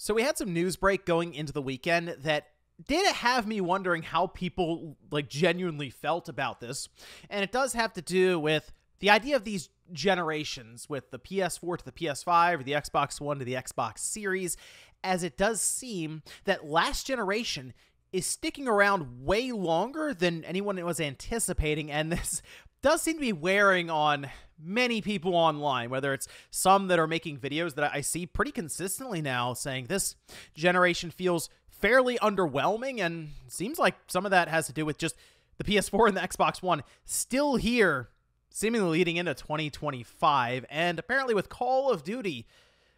So we had some news break going into the weekend that did have me wondering how people genuinely felt about this. And it does have to do with the idea of these generations with the PS4 to the PS5 or the Xbox One to the Xbox Series, as it does seem that last generation is sticking around way longer than anyone was anticipating. And this does seem to be wearing on many people online, whether it's some that are making videos that I see pretty consistently now saying this generation feels fairly underwhelming, and seems like some of that has to do with just the PS4 and the Xbox One still here, seemingly leading into 2025, and apparently with Call of Duty,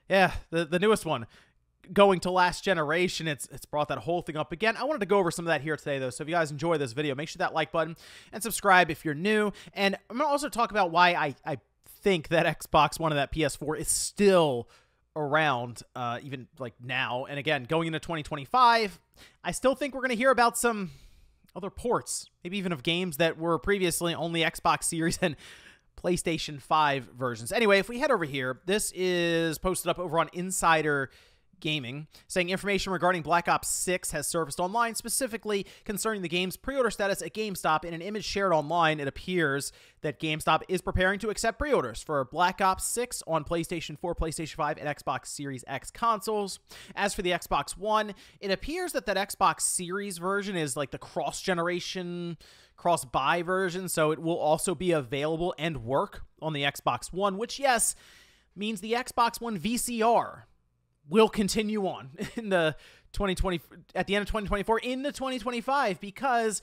the newest one, going to last generation, it's brought that whole thing up again. I wanted to go over some of that here today, though, so if you guys enjoy this video, make sure that like button and subscribe if you're new. And I'm going to also talk about why I think that Xbox One and that PS4 is still around, even now. And again, going into 2025, I still think we're going to hear about some other ports, maybe even of games that were previously only Xbox Series and PlayStation 5 versions. Anyway, if we head over here, this is posted up over on Insider Gaming, saying information regarding Black Ops 6 has surfaced online, specifically concerning the game's pre-order status at GameStop. In an image shared online, it appears that GameStop is preparing to accept pre-orders for Black Ops 6 on PlayStation 4, PlayStation 5, and Xbox Series X consoles. As for the Xbox One, it appears that Xbox Series version is the cross-generation, cross-buy version, so it will also be available and work on the Xbox One, which, yes, means the Xbox One VCR will continue on in the 2020, at the end of 2024 into 2025, because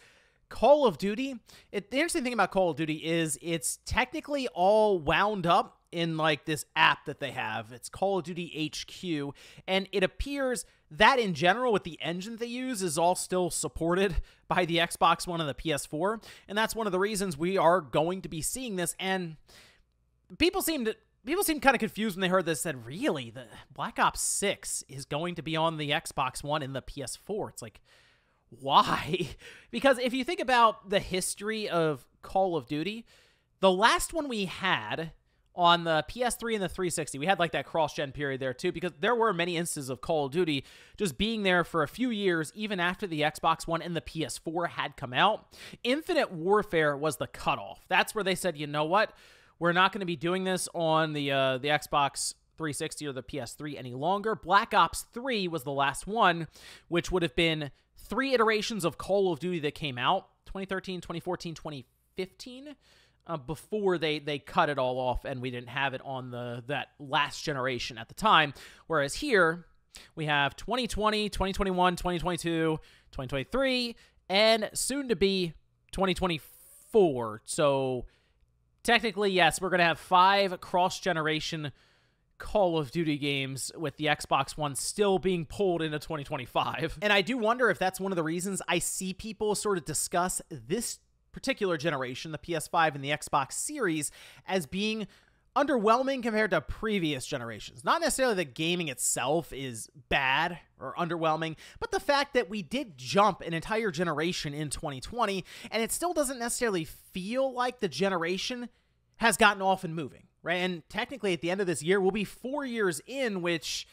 Call of Duty, the interesting thing about Call of Duty is it's technically all wound up in this app that they have. It's Call of Duty HQ, and it appears that in general with the engine they use is all still supported by the Xbox One and the PS4, and that's one of the reasons we are going to be seeing this. And people seemed kind of confused when they heard this, said, really, the Black Ops 6 is going to be on the Xbox One and the PS4. It's why? Because if you think about the history of Call of Duty, the last one we had on the PS3 and the 360, we had that cross-gen period there too, because there were many instances of Call of Duty just being there for a few years, even after the Xbox One and the PS4 had come out. Infinite Warfare was the cutoff. That's where they said, you know what? We're not going to be doing this on the Xbox 360 or the PS3 any longer. Black Ops 3 was the last one, which would have been 3 iterations of Call of Duty that came out, 2013, 2014, 2015, before they cut it all off and we didn't have it on that last generation at the time. Whereas here, we have 2020, 2021, 2022, 2023, and soon to be 2024. So technically, yes, we're going to have 5 cross-generation Call of Duty games with the Xbox One still being pulled into 2025. And I do wonder if that's one of the reasons I see people sort of discuss this particular generation, the PS5 and the Xbox Series, as being underwhelming compared to previous generations. Not necessarily that gaming itself is bad or underwhelming, but the fact that we did jump an entire generation in 2020, and it still doesn't necessarily feel like the generation has gotten off and moving, right? And technically at the end of this year, we'll be 4 years in, which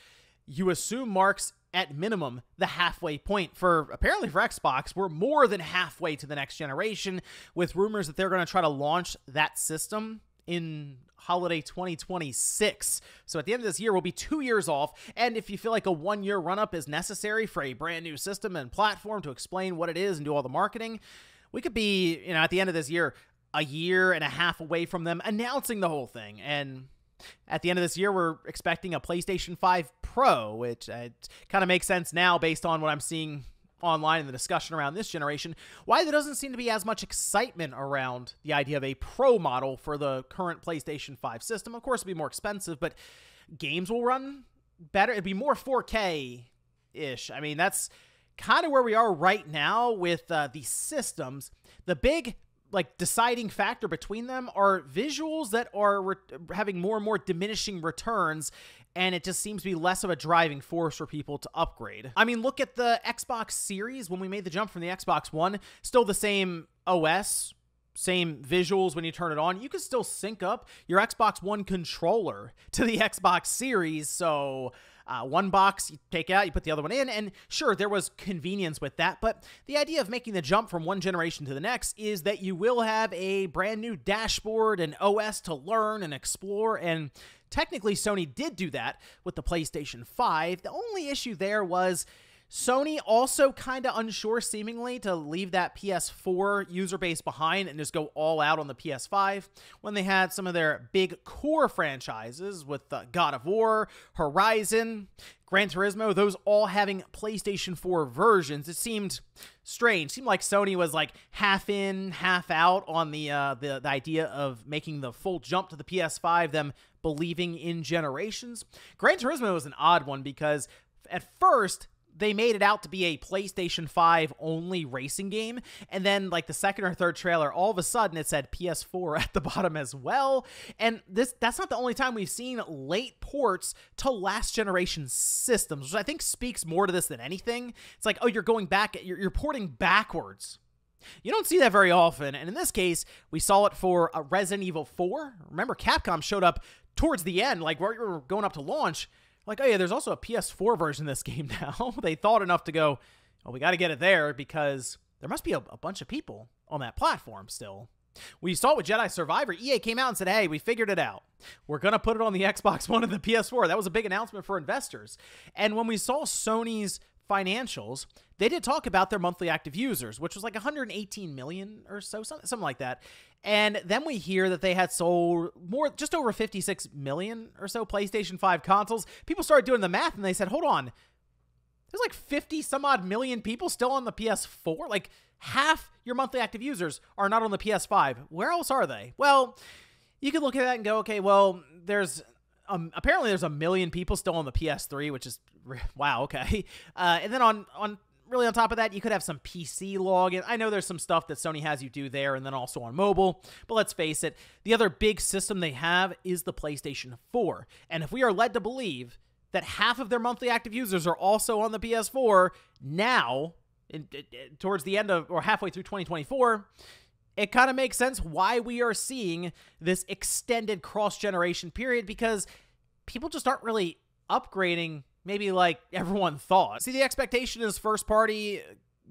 you assume marks at minimum the halfway point. Apparently for Xbox, we're more than halfway to the next generation, with rumors that they're going to try to launch that system in holiday 2026. So at the end of this year, we'll be 2 years off. And if you feel like a 1 year run-up is necessary for a brand new system and platform to explain what it is and do all the marketing, we could be, at the end of this year, a year and a half away from them announcing the whole thing. And at the end of this year, we're expecting a PlayStation 5 Pro, which kind of makes sense now based on what I'm seeing online in the discussion around this generation, why there doesn't seem to be as much excitement around the idea of a Pro model for the current PlayStation 5 system. Of course, it'll be more expensive, but games will run better. It'd be more 4K-ish. I mean, that's kind of where we are right now with these systems. The big deciding factor between them are visuals that are having more and more diminishing returns, and it just seems to be less of a driving force for people to upgrade. I mean, look at the Xbox Series. When we made the jump from the Xbox One, still the same OS, same visuals when you turn it on. You can still sync up your Xbox One controller to the Xbox Series, so One box you take out, you put the other one in, and sure, there was convenience with that, but the idea of making the jump from one generation to the next is that you will have a brand new dashboard and OS to learn and explore, and technically Sony did do that with the PlayStation 5. The only issue there was Sony also kind of unsure, seemingly, to leave that PS4 user base behind and just go all out on the PS5 when they had some of their big core franchises with God of War, Horizon, Gran Turismo, those all having PlayStation 4 versions. It seemed strange. It seemed like Sony was like half in, half out on the idea of making the full jump to the PS5, them believing in generations. Gran Turismo was an odd one because at first they made it out to be a PlayStation 5 only racing game, and then like the second or third trailer, all of a sudden it said PS4 at the bottom as well. And that's not the only time we've seen late ports to last generation systems, which I think speaks more to this than anything. It's like, oh, you're going back, you're porting backwards. You don't see that very often, and in this case, we saw it for Resident Evil 4. Remember, Capcom showed up towards the end, like where we were going up to launch. Like, oh yeah, there's also a PS4 version of this game now. They thought enough to go, oh, we got to get it there because there must be a bunch of people on that platform still. We saw it with Jedi Survivor. EA came out and said, hey, we figured it out. We're going to put it on the Xbox One and the PS4. That was a big announcement for investors. And when we saw Sony's financials, they did talk about their monthly active users, which was like 118 million or so, something like that. And then we hear that they had sold just over 56 million or so PlayStation 5 consoles. People started doing the math and they said, hold on, there's like 50 some odd million people still on the PS4. Like half your monthly active users are not on the PS5. Where else are they? Well, you could look at that and go, okay, well, apparently there's a million people still on the PS3, which is, wow, okay. And then on top of that, you could have some PC login. I know there's some stuff that Sony has you do there and then also on mobile, but let's face it, the other big system they have is the PlayStation 4. And if we are led to believe that half of their monthly active users are also on the PS4 now, towards the end of, or halfway through 2024, it kind of makes sense why we are seeing this extended cross-generation period, because people just aren't really upgrading maybe like everyone thought. See, the expectation is first-party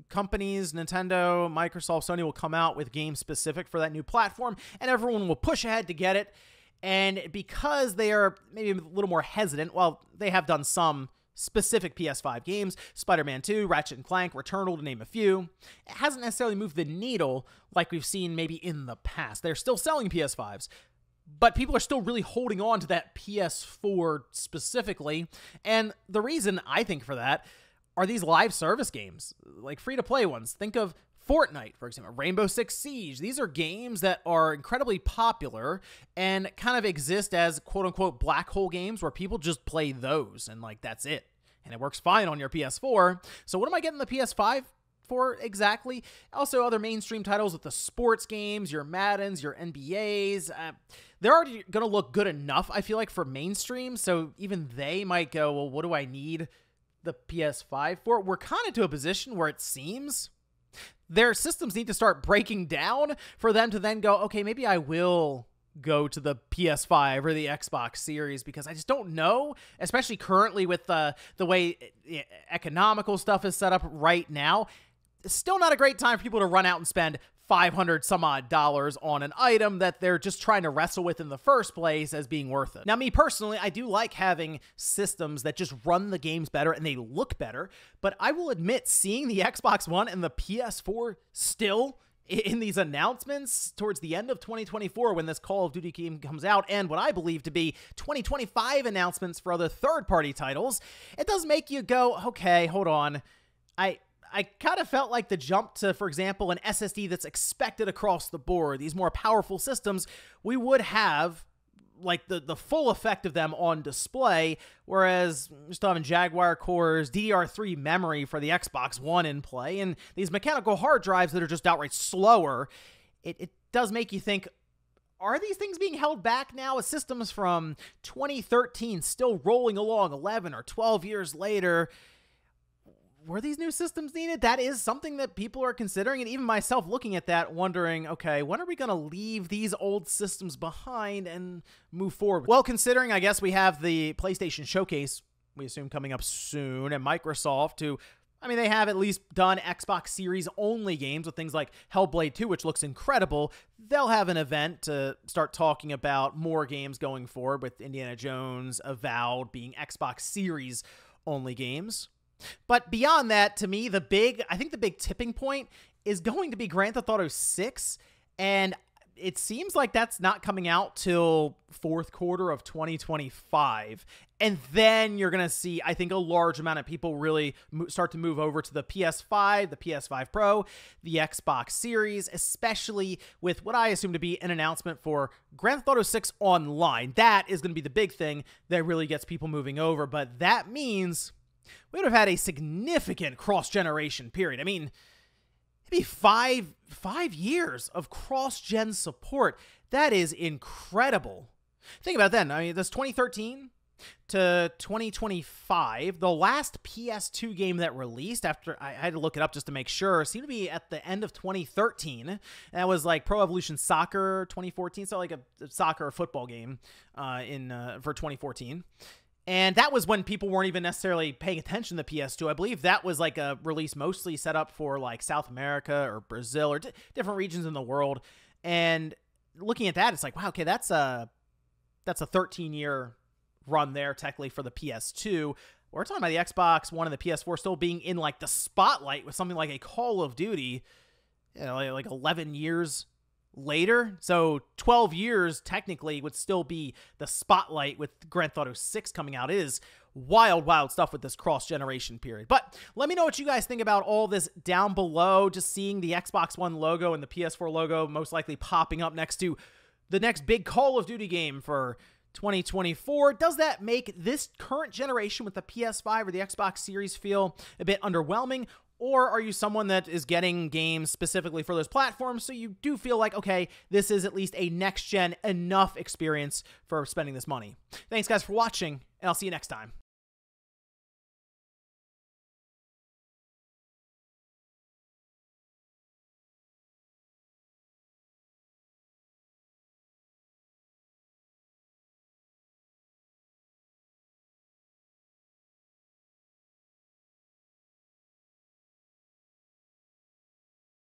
companies, Nintendo, Microsoft, Sony will come out with games specific for that new platform, and everyone will push ahead to get it. And because they are maybe a little more hesitant, well, they have done some specific PS5 games, Spider-Man 2, Ratchet & Clank, Returnal, to name a few. It hasn't necessarily moved the needle like we've seen maybe in the past. They're still selling PS5s, but people are still really holding on to that PS4 specifically. And the reason I think for that are these live service games, like free-to-play ones. Think of Fortnite, for example, Rainbow Six Siege. These are games that are incredibly popular and kind of exist as quote-unquote black hole games where people just play those and like that's it. And it works fine on your PS4. So what am I getting the PS5 for exactly? Also, other mainstream titles with the sports games, your Maddens, your NBAs. They're already going to look good enough, I feel like, for mainstream. So even they might go, well, what do I need the PS5 for? We're kind of to a position where it seems their systems need to start breaking down for them to then go, okay, maybe I will go to the PS5 or the Xbox Series, because I just don't know, especially currently with the way economical stuff is set up right now. It's still not a great time for people to run out and spend $500 some odd on an item that they're just trying to wrestle with in the first place as being worth it. Now, me personally, I do like having systems that just run the games better and they look better, but I will admit, seeing the Xbox One and the PS4 still in these announcements towards the end of 2024 when this Call of Duty game comes out, and what I believe to be 2025 announcements for other third-party titles, it does make you go, okay, hold on. I kind of felt like the jump to, for example, an SSD that's expected across the board, these more powerful systems, we would have like the full effect of them on display, whereas we're still having Jaguar cores, DDR3 memory for the Xbox One in play, and these mechanical hard drives that are just outright slower. It does make you think, are these things being held back now? As systems from 2013 still rolling along 11 or 12 years later? Were these new systems needed? That is something that people are considering, and even myself looking at that, wondering, okay, when are we going to leave these old systems behind and move forward? Well, considering, I guess, we have the PlayStation Showcase we assume coming up soon, and Microsoft, who, I mean, they have at least done Xbox Series only games with things like Hellblade 2, which looks incredible. They'll have an event to start talking about more games going forward, with Indiana Jones, Avowed being Xbox Series only games. But beyond that, to me, I think the big tipping point is going to be Grand Theft Auto 6, and it seems like that's not coming out till fourth quarter of 2025. And then you're going to see, I think, a large amount of people really start to move over to the PS5, the PS5 Pro, the Xbox Series, especially with what I assume to be an announcement for Grand Theft Auto 6 Online. That is going to be the big thing that really gets people moving over. But that means we would have had a significant cross-generation period. I mean, maybe five years of cross-gen support. That is incredible. Think about it then. I mean, that's 2013 to 2025. The last PS2 game that released, after I had to look it up just to make sure, seemed to be at the end of 2013. And that was like Pro Evolution Soccer 2014, so like a soccer or football game for 2014. And that was when people weren't even necessarily paying attention to the PS2. I believe that was like a release mostly set up for like South America or Brazil or different regions in the world. And looking at that, it's like, wow, okay, that's a 13-year run there technically for the PS2. We're talking about the Xbox One and the PS4 still being in like the spotlight with something like a Call of Duty, you know, like 11 years later. So 12 years technically would still be the spotlight with Grand Theft Auto 6 coming out. It is wild stuff with this cross-generation period. But let me know what you guys think about all this down below. Just seeing the Xbox One logo and the PS4 logo most likely popping up next to the next big Call of Duty game for 2024. Does that make this current generation with the PS5 or the Xbox Series feel a bit underwhelming? Or are you someone that is getting games specifically for those platforms, so you do feel like, okay, this is at least a next-gen enough experience for spending this money? Thanks, guys, for watching, and I'll see you next time.